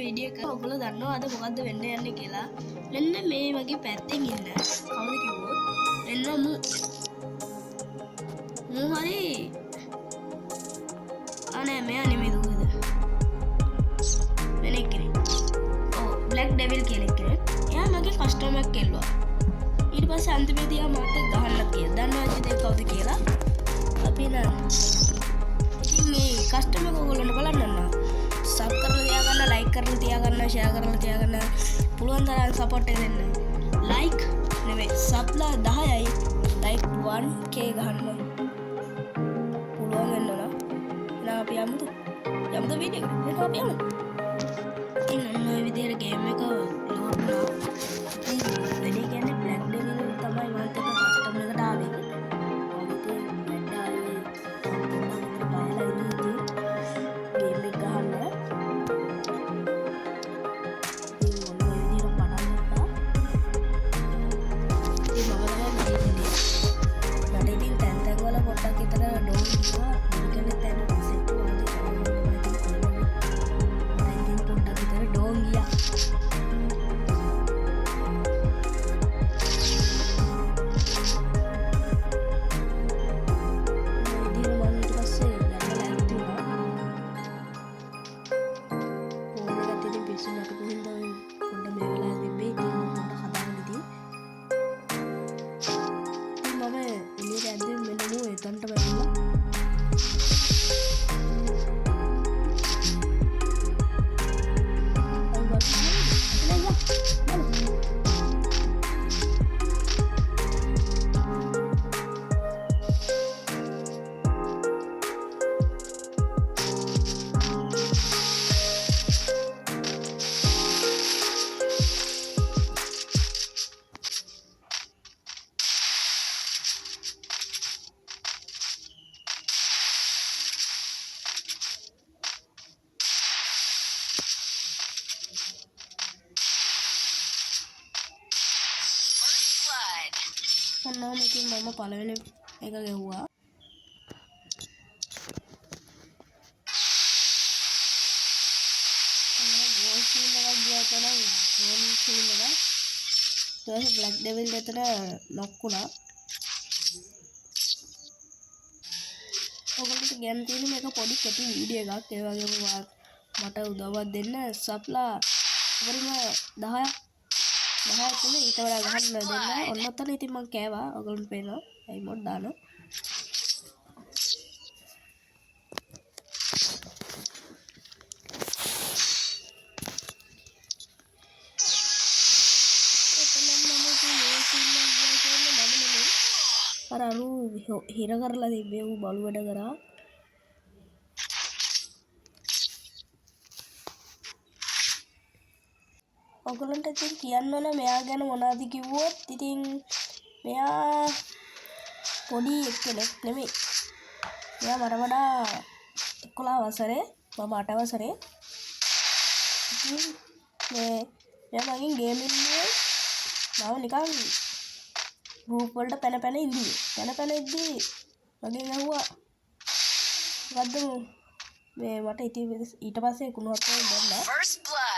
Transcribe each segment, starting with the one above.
Video එක ඔයගොල්ලෝ දන්නවද මොකද්ද වෙන්න යන්නේ කියලා? මෙන්න මේ වගේ පැත්තෙන් ඉන්න කවුද කිව්වොත් මෙන්න මූ හරි අනේ මෙයා නෙමෙයි දුවද වෙන කෙනෙක්. ඔව් බ්ලැක් ඩෙවිල් කියලා කෙනෙක්. එයා මගේ කස්ටමර් එකක් කෙල්ලුවා. ඊට පස්සේ අන්තිමේදී එයා මට ගහන්න කියලා. දන්නවද ඉතින් කවුද කියලා? අපි නෑ. ඉතින් මේ කස්ටමර් එක ඔයගොල්ලන්ට බලන්න ඕන. සබ් කරලා තියාගන්න, ලයික් කරලා තියාගන්න, ෂෙයා කරලා තියාගන්න. පුළුවන් තරම් සපෝට් එක දෙන්න. ලයික් නෙමෙයි සබ්ලා 10යි. ලයික් 1k ගහන්න. පුළුවන් වෙන්න ඕන. එහෙනම් අපි යමුද? යමුද වීඩියෝ එකට? එහෙනම් අපි යමු. ඉතින් අන්න ඔය විදිහට ගේම් එක ලෝඩ් වුණා. ඉතින් වැඩි කියන්නේ බ්ලැක් ඩෙවිල් තමයි මන්ට කස්ටමර් එකට ආවේ. ඔන්න ඉතින් මම පළවෙනි එක ගෙවුවා. ඔන්න ගෝල් සීන් එකක් ගියා තමයි ගෝල් සීන් එක. ඊට බ්ලැක් ඩෙවිල් එතන නොක් වුණා. ඔයගොල්ලන්ට ගේම් තියෙන මේක පොඩි කෙටි වීඩියෝ එකක්. ඒ වගේම මට උදව්වක් දෙන්න සබ්ලා උඩරිම 10ක් තුන ඊට වඩා ගහන්න දෙන්න. ඔන්න ඔතන ඉතින් මම කෑවා. ඔයගොල්ලන්ට පේනවා. ඒ මොඩ් දාන. අර අරු හිර කරලා තිබ්බේ ඌ බලු වැඩ කරා. ඔයගොල්ලන්ට ඉතින් කියන්න ඕන මෙයා ගැන මොනවද කිව්වොත් ඉතින් මෙයා පොඩි කෙනෙක් නෙමෙයි. මෙයා මට වඩා 11 වසරේ මම 8 වසරේ. ඉතින් මෙයා මගෙන් ගේම් ඉන්නේ මම නිකන් ගෲප් වලට පැන ඉඳී. පැන ඉද්දී මගෙන් අහුවා මොකද්ද මේ මට ඉතින් ඊට පස්සේ කුණුහරුපෙන් දැම්මා.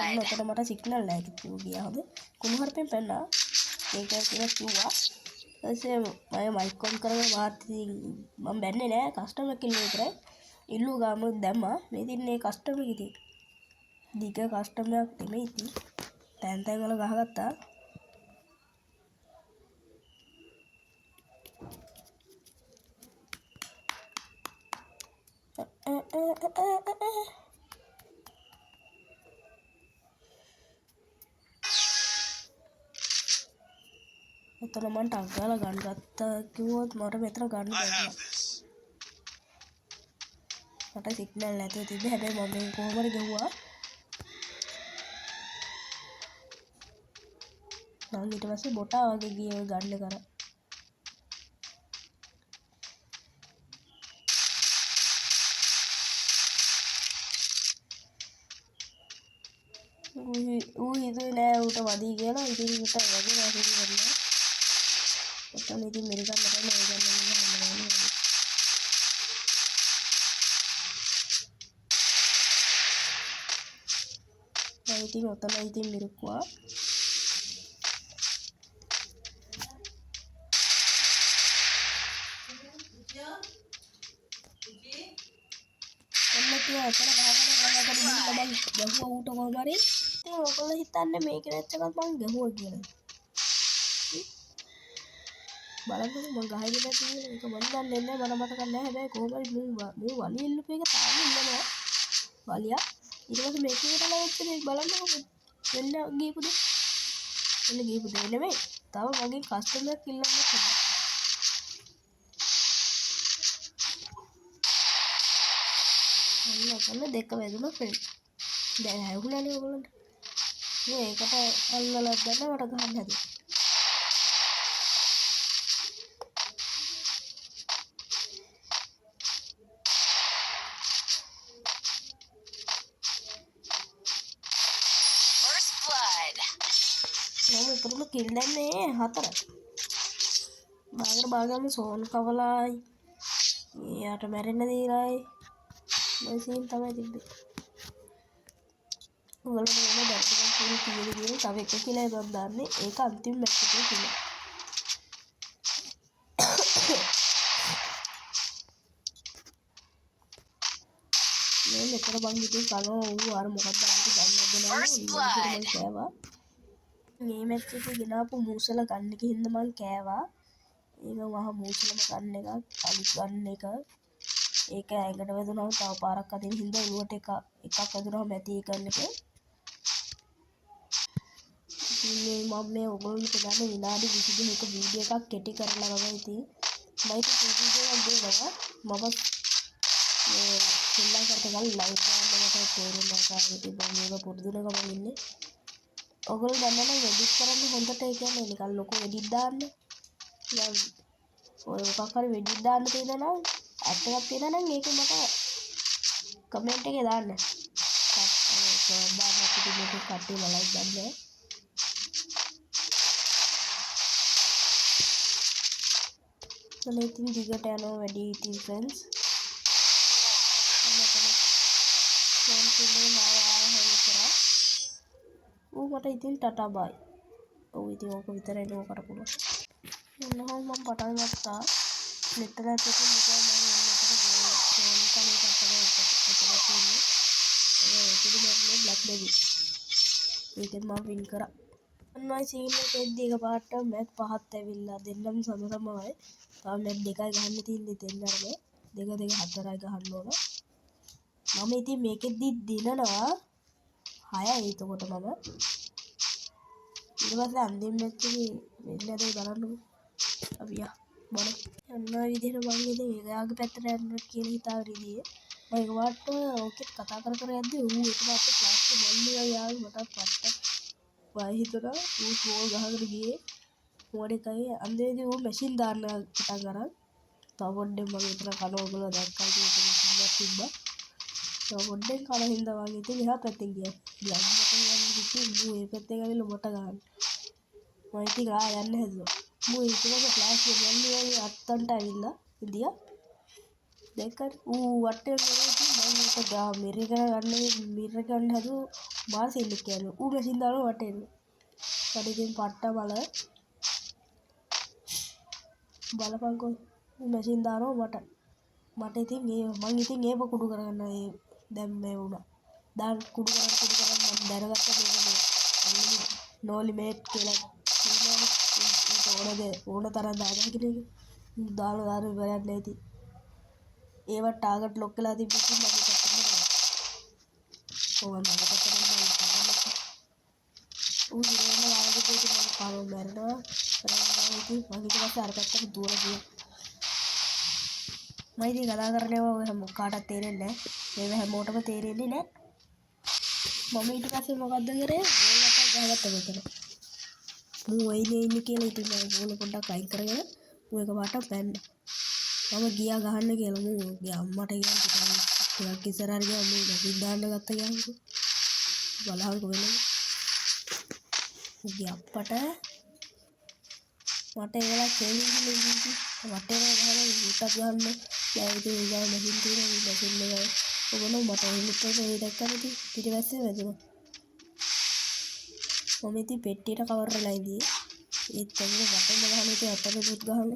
ඔන්න ඔතන මට සිග්නල් නැහැ කිව්වා ගියා හොඳ. කුණුහරුපෙන් පැන්නා. ඒක කියලා කිව්වා. ඊපස්සේ මම මයික් ඔන් කරගෙන වාත් ඉතින් මම බැන්නේ නැහැ කස්ටමර් කෙල්ල විතරයි. ඉල්ලුව ගාම දැම්මා. මේ ඉතින් මේ කස්ටමර් ඉතින් දිග කස්ටමර් නෙමෙයි ඉතින්. තැන් වල ගහගත්තා. එතන මම ටක් ගාලා ගන්න ගත්තා කිව්වොත් මට මෙතන ගන්න බැහැ. මට සිග්නල් නැතුව තිබ්බේ. හැබැයි මම මේක කොහොම හරි ගෙවුවා. මම ඊට පස්සේ බොටා වගේ ගියේ ගන්න කරා. ඌ හිතුවේ නෑ ඌට වදී කියලා. ඉතින් ඌට වගේ නැහැ කියලා. ඔතන ඉතින් මෙරි ගන්න බෑ නේ ගන්න ගන්න. මම ඉතින් ඔතන ඉතින් මිරිකුවා. ඔන්න තියා ඔතන ගහගෙන ගිහින් මම ගැහුවා ඌට කොහොම හරි. ඉතින් ඔයගොල්ලෝ හිතන්නේ මේක නැච් එකක් මම ගැහුවා කියලා. බලන්න මම ගහගෙන තියෙන එක මම දන්නේ නැහැ මට මතක නැහැ හැබැයි කොහොම හරි මේ වලිය ඉල්ලපු එක තාම ඉන්නවා. වලියා ඊට පස්සේ මේකේ තමයි වෙච්චේ බලන්නකො වෙන්න ගියපුද වෙන්න ගියපුද නෙමෙයි තව මගේ කස්ටමර් කිල්ලන්න තිබුණා. අන්න දෙක වැදුණා ෆ්‍රෙන්ඩ්. දැන් හැවුණානේ ඔයගොල්ලන්ට. මේකට අල්ලලා දැන්න මට ගහන්න හැදුවා. මම උපරිම කිල් දැම්මේ 4. බාගම සෝන් කවලායි. එයාට මැරෙන්න දීලායි. මේ සීන් තමයි තිබ්බේ. ඔයගොල්ලෝ මේ දැක්කම පුරු කීයේ තව එක කියලා මම දාන්නේ. ඒක අන්තිම මැච් එකේ කියලා. මේ මෙතන බං ඉතින් කනවා ඌ අර මොකක්ද අපිට ගන්නගෙන මම කෑවා. මේ මැච් එකේ ගෙනාපු මූසල ගන්න එක හින්දා මම කෑවා. ඒක මහා මූසලම ගන්න එකක් අලුත් ගන්න එක. ඒක ඇඟට වැදුනම තව පාරක් අදින හින්දා ඔලුවට එකක් වැදුනම ඇති කරන එක. මේ මම මේ ඔයගොල්ලන්ට ගන්න විනාඩි 22ක වීඩියෝ එකක් කෙටි කරලා වගේ ඉතින් මම ඒක වීඩියෝ එකක් දෙනවා. මම මේ ශ්‍රී ලංකාවට ගල් ලයිව් ගන්නකොට තේරෙන්නේ නැහැ ඉතින් මම මේක පුරුදුන ගමන් ඉන්නේ. ඔයගොල්ලෝ දන්නවනේ එඩිට් කරන්න හොඳට ඒ කියන්නේ නිකන් ලොකු එඩිට් දාන්න. දැන් ඔය මොකක් හරි එඩිට් දාන්න තියෙනවා නම් ඇඩ් එකක් තියෙනවා නම් ඒක මට කමෙන්ට් එකේ දාන්න. දාන්න අපිට මේක කට්ටිය ලයික් ගන්න. මම ඉතින් දිගට යනවා වැඩි ඉතින් ෆ්‍රෙන්ඩ්ස්. මම කියන්නේ මාව ආයෙ කරා. ඌ මට ඉතින් ටටා බයි. ඔව් ඉතින් ඕක විතරයි නෝකට පුළුවන්. මොනවා මම පටන් ගත්තා. මෙතන ඇතුලේ නිකන් මම ෆෝන් කනේ කට්ටක තියෙන්නේ. ඒකෙදි මම බ්ලැක් බේබි. ඒකෙන් මම වින් කරා. අන්නයි සීන් එකෙද්දි එකපාරට මැච් 5ක් ඇවිල්ලා දෙන්නම සමසමයි. තාම මැච් 2යි ගහන්න තියෙන්නේ දෙන්නම. 2-4යි ගහන්න ඕන. මම ඉතින් මේකෙද්දි දිනනවා 6යි එතකොට මම. ඊට පස්සේ අන්තිම මැච් එකේ වෙන්නේ නැදේ බලන්නකෝ. අපි බල යන විදිහට මම ඉතින් එයාගේ පැත්තට යන්න කියලා හිතාගෙන ඉන්නේ. මම ඒකට ඕකෙත් කතා කර යද්දි ඌ එකපාරට ෆ්ලෑෂ් එක බල්ලියා යාවි මටත් පට්ට. වයි හිතලා ඌ ෆෝල් ගහගෙන ගියේ. මොඩේකයි අන්දේදී ඌ මැෂින් දාන්න පටන් ගන්න. තව පොඩ්ඩක් මම විතර කන ඔයගොල්ලෝ දැක්කයි කියලා තිබ්බා. තව පොඩ්ඩක් කන හින්දා වගේ ඉතින් එහා පැත්තෙන් ගියා. යන්නට යන්න ඉතින් ඌ ඒ පැත්තෙන් ඇවිල්ලා මොට ගහන්න. මම ඉතින් යන්න හැදුවා. මූ ඊට පස්සේ ෆ්ලෑෂ් එක බැලුවේ අත්තන්ට ඇවිල්ලා ඉදියා. දැක්කද ඌ වටේ මෙරේදී මම ඒක ගා මිරි ගන්න හදුව මාස ඉන්න කියලා. ඌ මැෂින් දානවා වටේ. ඊට ඉතින් පට්ට බලපංකෝ ඌ මැෂින් දානවා මට ඉතින් මං ඉතින් ඒව කුඩු කරගන්න දැන් මේ වුණා. දැන් කුඩු කරන් මම දැනගත්තා මේක නෝ ලිමිට් කියලා ඕන තරම් දාගන්න දාලා ඉවරයක් නැති. ඒව ටාගට් ලොක් කරලා තිබ්බිත් මගේ පැත්තට නෑ. ඕවා මගේ පැත්තට නෑ. ඌ ඉරේම වාගේ දෙයක් මම පාරෝ මැරෙනවා. ඉතින් මම ඊට පස්සේ අර පැත්තට දුර ගියා. මම ඉතින් කතා කරන්නේ ඔය මොකාටවත් තේරෙන්නේ නෑ. මේව හැමෝටම තේරෙන්නේ නෑ. මම ඊට පස්සේ මොකද්ද කරේ? ගෝල් එකක් ගහගත්තා මෙතන. මූ එයිනේ ඉන්නේ කියලා ඉතින් මම ගෝල පොඩ්ඩක් අයින් කරගෙන මූ එක පාට පැන්න. මම ගියා ගහන්න කියලා මූගේ අම්මට ගියා ටිකක් ඉස්සරහට ගියා මූ මැෂින් දාන්න ගත්ත ගියාන්කෝ. බලහන්කෝ වෙන්නේ. මූගේ අප්පට මට ඒවලා කෙලින්ම ඉඳි වටේම ගහලා ඌටත් ගහන්න. දැන් ඉතින් ඌගා මැෂින් තියෙනවා මැෂින් එක ඔබන මට එන්නත් ඒ දැක්කම ඊට පස්සේ වැදුණා. මම ඉතින් පෙට්ටියට කවර් වෙලා ඉදී. ඒත් ඇඟේ වටෙන් ගහන ඉතින් අතට ගහන.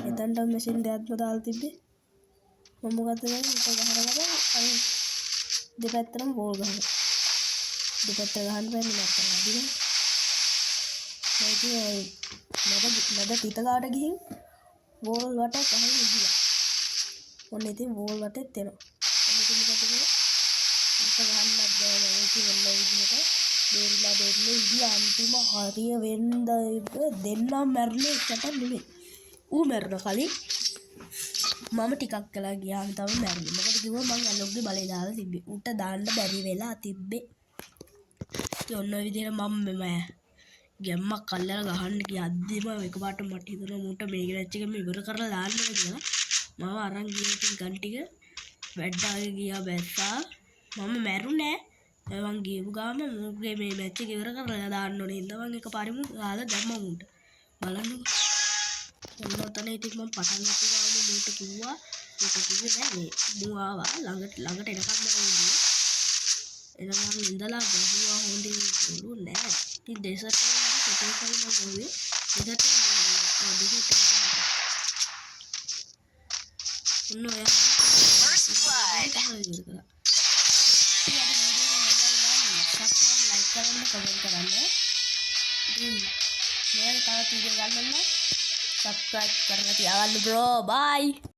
එතනට මැෂින් දෙකක්ම දාලා තිබ්බේ. මම මොකද කරන්නේ? ඒක ගහනකොට අර දෙපැත්තටම බෝල් ගහනවා. දෙපැත්ත ගහන්න බැරි නැත්තම් අදිනවා. මද පිට ගාට ගිහින් බෝල් වටේ ගහන්න ගියා. ඔන්න ඉතින් බෝල් වටේ තෙනවා. ඔන්න ඉතින් මොකද කරන්නේ? ඒක ගහන්නත් බෑ මම ඉතින් ඔන්න විදිහට බේරිලා ඉදී අන්තිම හරිය වෙන්න දෙන්නම් මැරෙන්නේ එකට නෙමෙයි. ඌ මැරෙන කලින් මම ටිකක් කළා ගියාම තමයි මැරුණේ. මොකද කිව්වොත් මං ඇලොග්ගේ බලේ දාලා තිබ්බේ. ඌට දාන්න බැරි වෙලා තිබ්බේ. ඉතින් ඔන්න ඔය විදිහට මම මෙම ගැම්මක් අල්ලලා ගහන්න ගියද්දිම එකපාරට මට හිතුණා මූට මේ මැච් එකම ඉවර කරලා දාන්න කියලා. මම අරන් ගියා ඉතින් ගන් ටික වැඩාගේ ගියා බැස්සා. මම මැරුණේ නෑ. මං ගියපු ගාම මූගේ මේ මැච් එක ඉවර කරලා දාන්න ඕනේ. ඉතින් මං එකපාරම ගාලා දැම්මා මූට. බලන්නකෝ. ඔන්න ඔතන ඉතින් මම පටන් ගත්ත ගාම මූට කිව්වා නෑ මේ මූ ආවා ළඟට එනකම් මම ඉන්නේ. එනකම් ඉඳලා ගහුවා හොඳින් උළු නෑ. ඉතින් ඩෙසර්ට් එක හරි සෙටල් කරලා මම ගොවේ. ඩෙසර්ට් ඔන්න ඔය කරන්න කමෙන්ට් කරන්න. ඉතින් මේ තවත් වීඩියෝ ගන්න නම් subscribe කරලා තියාගන්න bro. bye.